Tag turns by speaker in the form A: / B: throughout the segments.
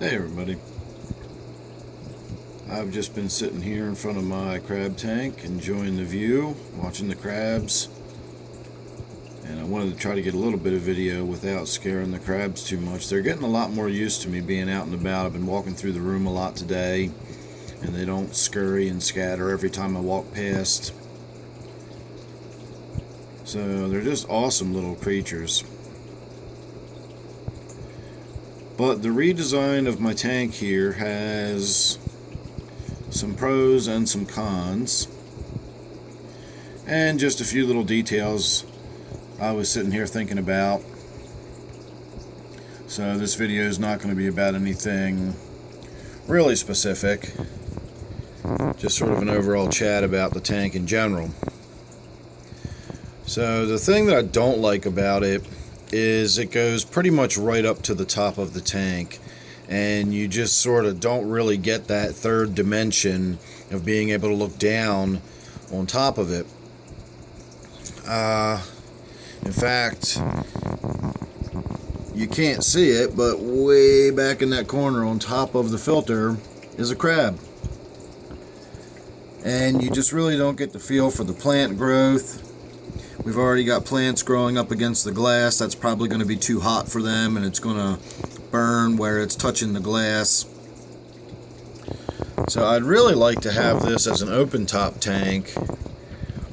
A: Hey everybody, I've just been sitting here in front of my crab tank enjoying the view, watching the crabs, and I wanted to try to get a little bit of video without scaring the crabs too much. They're getting a lot more used to me being out and about. I've been walking through the room a lot today, and they don't scurry and scatter every time I walk past. So they're just awesome little creatures. But the redesign of my tank here has some pros and some cons, and just a few little details I was sitting here thinking about. So this video is not going to be about anything really specific, just sort of an overall chat about the tank in general. So the thing that I don't like about it is it goes pretty much right up to the top of the tank, and you just sort of don't really get that third dimension of being able to look down on top of it. In fact, you can't see it, but way back in that corner on top of the filter is a crab, and you just really don't get the feel for the plant growth. We've already got plants growing up against the glass. That's probably going to be too hot for them, and it's going to burn where it's touching the glass. So I'd really like to have this as an open top tank,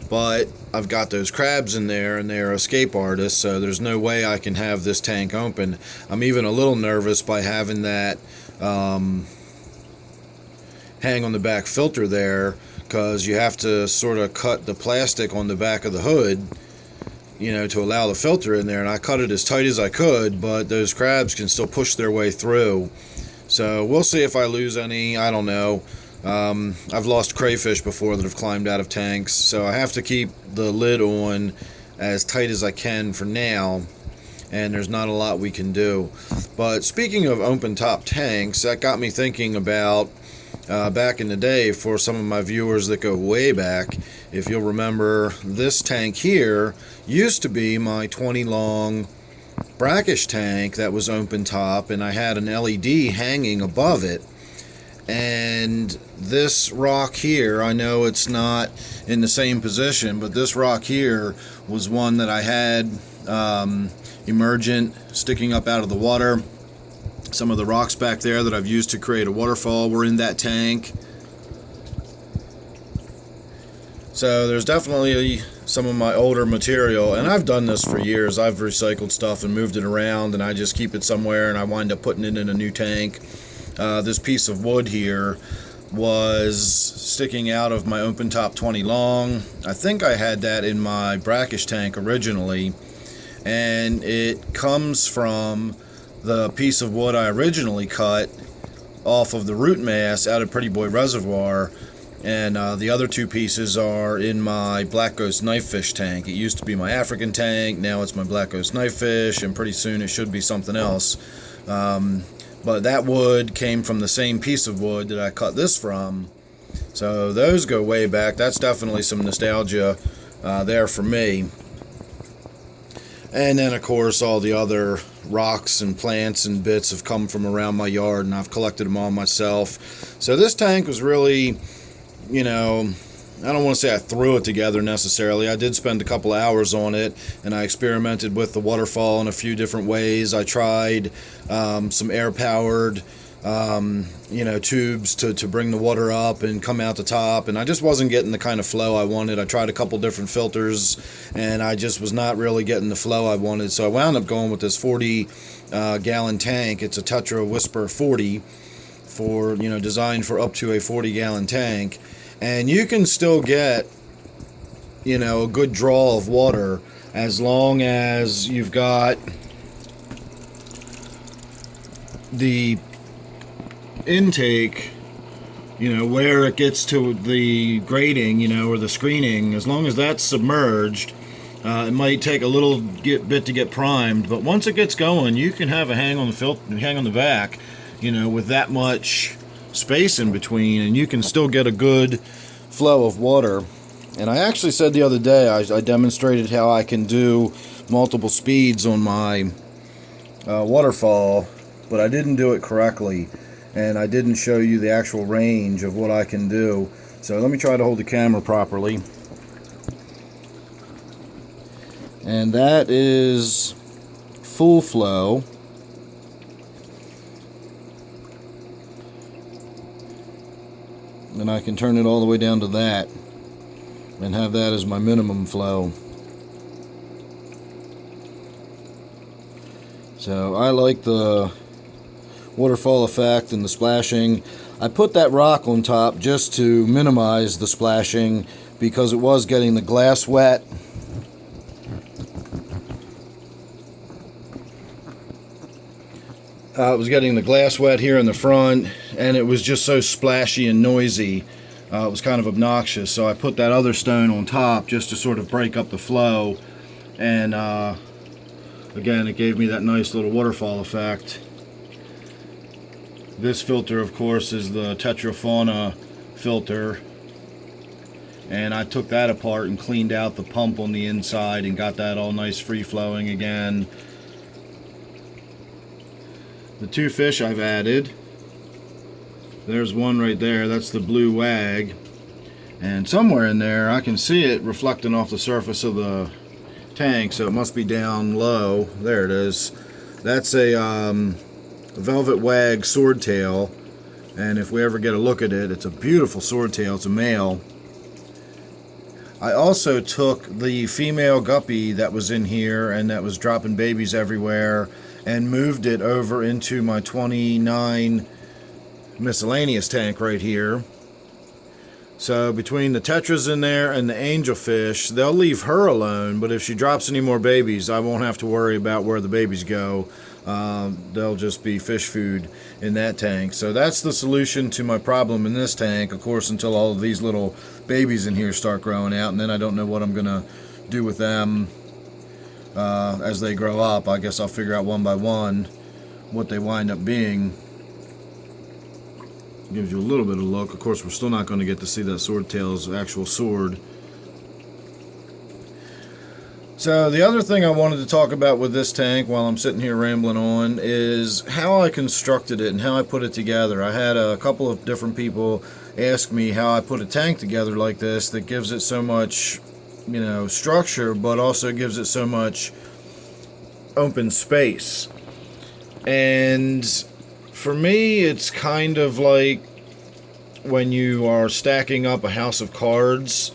A: but I've got those crabs in there and they're escape artists, so there's no way I can have this tank open. I'm even a little nervous by having that hang on the back filter there, because you have to sort of cut the plastic on the back of the hood, you know, to allow the filter in there, and I cut it as tight as I could, but those crabs can still push their way through. So we'll see if I lose any. I don't know. I've lost crayfish before that have climbed out of tanks, so I have to keep the lid on as tight as I can for now, and there's not a lot we can do. But speaking of open top tanks, that got me thinking about back in the day, for some of my viewers that go way back. If you'll remember, this tank here used to be my 20 long Brackish tank that was open top, and I had an LED hanging above it. And this rock here, I know it's not in the same position, but this rock here was one that I had emergent, sticking up out of the water. Some of the rocks back there that I've used to create a waterfall were in that tank. So there's definitely some of my older material, and I've done this for years. I've recycled stuff and moved it around, and I just keep it somewhere, and I wind up putting it in a new tank. This piece of wood here was sticking out of my open top 20 long. I think I had that in my Brackish tank originally, and it comes from the piece of wood I originally cut off of the root mass out of Pretty Boy Reservoir, and the other two pieces are in my Black Ghost Knifefish tank. It used to be my African tank, now it's my Black Ghost Knifefish, and pretty soon it should be something else. But that wood came from the same piece of wood that I cut this from, so those go way back. That's definitely some nostalgia there for me. And then, of course, all the other rocks and plants and bits have come from around my yard, and I've collected them all myself. So this tank was really, you know, I don't want to say I threw it together necessarily. I did spend a couple hours on it, and I experimented with the waterfall in a few different ways. I tried some air-powered tubes to bring the water up and come out the top, and I just wasn't getting the kind of flow I wanted. I tried a couple different filters, and I just was not really getting the flow I wanted, so I wound up going with this 40 gallon tank. It's a Tetra Whisper 40 for, you know, designed for up to a 40 gallon tank, and you can still get, you know, a good draw of water as long as you've got the intake, you know, where it gets to the grating, you know, or the screening. As long as that's submerged, it might take a little bit to get primed, but once it gets going, you can have a hang on the back, you know, with that much space in between, and you can still get a good flow of water. And I actually said the other day, I demonstrated how I can do multiple speeds on my waterfall but I didn't do it correctly, and I didn't show you the actual range of what I can do. So let me try to hold the camera properly. And that is full flow. And I can turn it all the way down to that and have that as my minimum flow. So I like the waterfall effect and the splashing. I put that rock on top just to minimize the splashing because it was getting the glass wet. It was getting the glass wet here in the front, and it was just so splashy and noisy. It was kind of obnoxious, so I put that other stone on top just to sort of break up the flow. And again, it gave me that nice little waterfall effect. This filter, of course, is the Tetrafauna filter, and I took that apart and cleaned out the pump on the inside and got that all nice free flowing again. The two fish I've added, there's one right there, that's the blue wag, and somewhere in there I can see it reflecting off the surface of the tank, so it must be down low. There it is. That's a velvet wag swordtail, and if we ever get a look at it, it's a beautiful swordtail. It's a male. I also took the female guppy that was in here and that was dropping babies everywhere and moved it over into my 29 miscellaneous tank right here. So between the tetras in there and the angelfish, they'll leave her alone, but if she drops any more babies, I won't have to worry about where the babies go. They'll just be fish food in that tank. So that's the solution to my problem in this tank, of course, until all of these little babies in here start growing out, and then I don't know what I'm gonna do with them as they grow up. I guess I'll figure out one by one what they wind up being. Gives you a little bit of look. Of course, we're still not going to get to see that swordtail's actual sword. So the other thing I wanted to talk about with this tank while I'm sitting here rambling on is how I constructed it and how I put it together. I had a couple of different people ask me how I put a tank together like this that gives it so much, you know, structure, but also gives it so much open space. And for me, it's kind of like when you are stacking up a house of cards.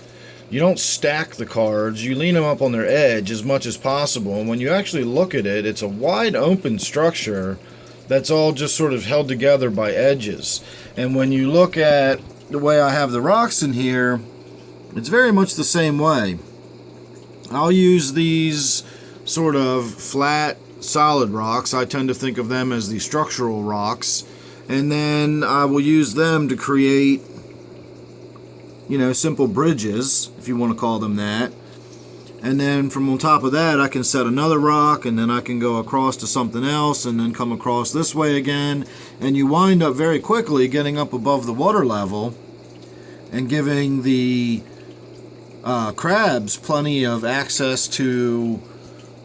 A: You don't stack the cards, you lean them up on their edge as much as possible, and when you actually look at it, it's a wide open structure that's all just sort of held together by edges. And when you look at the way I have the rocks in here, it's very much the same way. I'll use these sort of flat solid rocks. I tend to think of them as the structural rocks, and then I will use them to create, you know, simple bridges, if you want to call them that. And then from on top of that, I can set another rock, and then I can go across to something else, and then come across this way again, and you wind up very quickly getting up above the water level and giving the crabs plenty of access to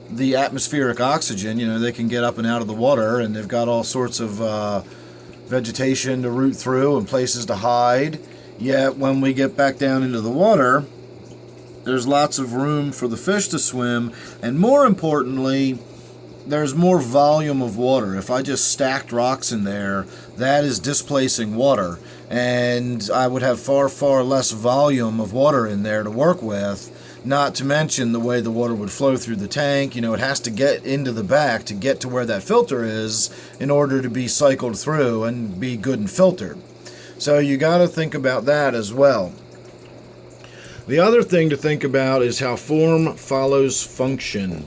A: the atmospheric oxygen. You know, they can get up and out of the water, and they've got all sorts of vegetation to root through and places to hide. Yet when we get back down into the water, there's lots of room for the fish to swim, and more importantly, there's more volume of water. If I just stacked rocks in there, that is displacing water, and I would have far, far less volume of water in there to work with. Not to mention the way the water would flow through the tank. You know, it has to get into the back to get to where that filter is in order to be cycled through and be good and filtered. So you got to think about that as well. The other thing to think about is how form follows function.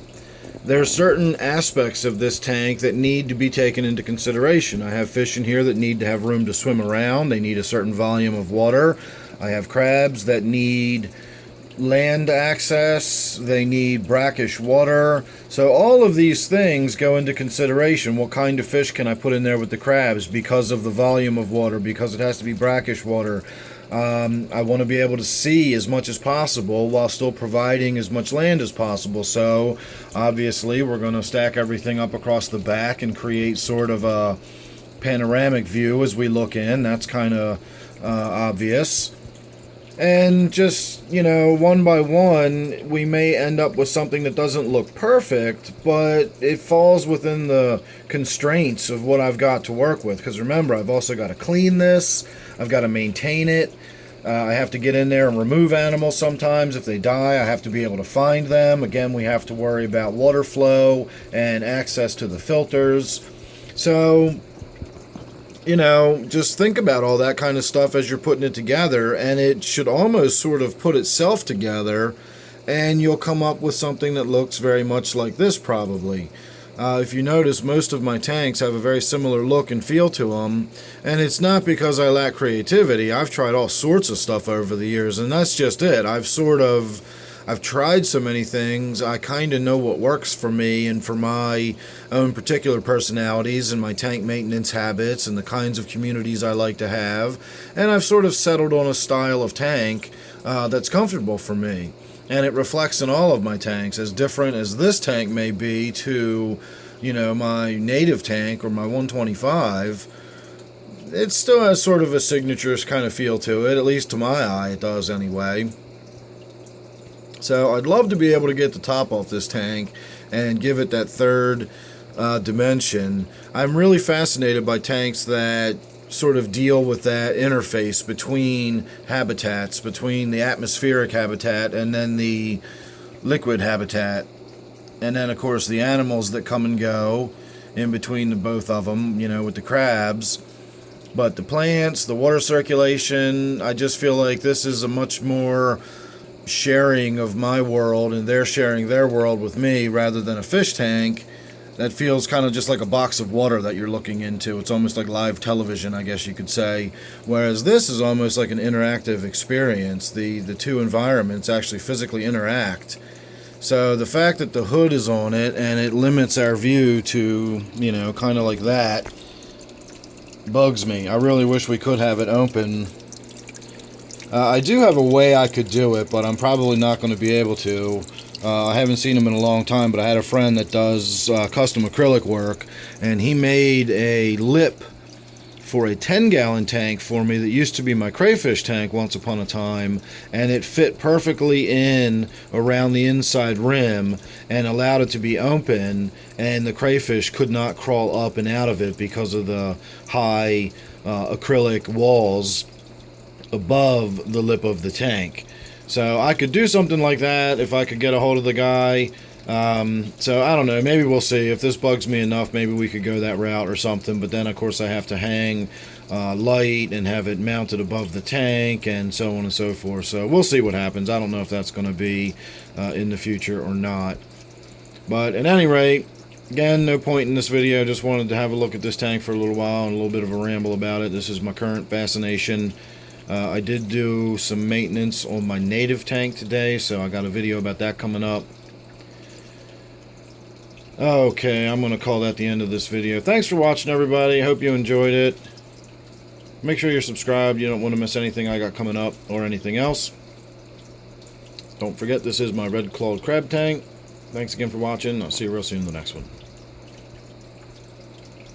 A: There are certain aspects of this tank that need to be taken into consideration. I have fish in here that need to have room to swim around. They need a certain volume of water. I have crabs that need land access, they need brackish water. So all of these things go into consideration. What kind of fish can I put in there with the crabs because of the volume of water, because it has to be brackish water? I want to be able to see as much as possible while still providing as much land as possible. So obviously we're going to stack everything up across the back and create sort of a panoramic view as we look in. That's kind of obvious. And just, you know, one by one, we may end up with something that doesn't look perfect, but it falls within the constraints of what I've got to work with. Because remember, I've also got to clean this, I've got to maintain it, I have to get in there and remove animals sometimes. If they die, I have to be able to find them. Again, we have to worry about water flow and access to the filters. So, you know, just think about all that kind of stuff as you're putting it together, and it should almost sort of put itself together, and you'll come up with something that looks very much like this probably. If you notice, most of my tanks have a very similar look and feel to them, and it's not because I lack creativity. I've tried all sorts of stuff over the years, and that's just it. I've tried so many things, I kind of know what works for me and for my own particular personalities and my tank maintenance habits and the kinds of communities I like to have. And I've sort of settled on a style of tank that's comfortable for me. And it reflects in all of my tanks, as different as this tank may be to, you know, my native tank or my 125. It still has sort of a signature kind of feel to it, at least to my eye it does anyway. So I'd love to be able to get the top off this tank and give it that third dimension. I'm really fascinated by tanks that sort of deal with that interface between habitats, between the atmospheric habitat and then the liquid habitat. And then, of course, the animals that come and go in between the both of them, you know, with the crabs. But the plants, the water circulation, I just feel like this is a much more sharing of my world, and they're sharing their world with me, rather than a fish tank that feels kind of just like a box of water that you're looking into. It's almost like live television, I guess you could say, whereas this is almost like an interactive experience. The two environments actually physically interact. So the fact that the hood is on it and it limits our view to, you know, kind of like that bugs me. I really wish we could have it open. I do have a way I could do it, but I'm probably not going to be able to. I haven't seen him in a long time, but I had a friend that does custom acrylic work, and he made a lip for a 10-gallon tank for me that used to be my crayfish tank once upon a time, and it fit perfectly in around the inside rim and allowed it to be open, and the crayfish could not crawl up and out of it because of the high acrylic walls above the lip of the tank. So I could do something like that if I could get a hold of the guy. So I don't know, maybe we'll see. If this bugs me enough, maybe we could go that route or something. But then of course I have to hang light and have it mounted above the tank and so on and so forth. So we'll see what happens. I don't know if that's going to be in the future or not. But at any rate, again, no point in this video. Just wanted to have a look at this tank for a little while and a little bit of a ramble about it. This is my current fascination. I did do some maintenance on my native tank today, so I got a video about that coming up. Okay, I'm going to call that the end of this video. Thanks for watching, everybody. Hope you enjoyed it. Make sure you're subscribed. You don't want to miss anything I got coming up or anything else. Don't forget, this is my red-clawed crab tank. Thanks again for watching. I'll see you real soon in the next one.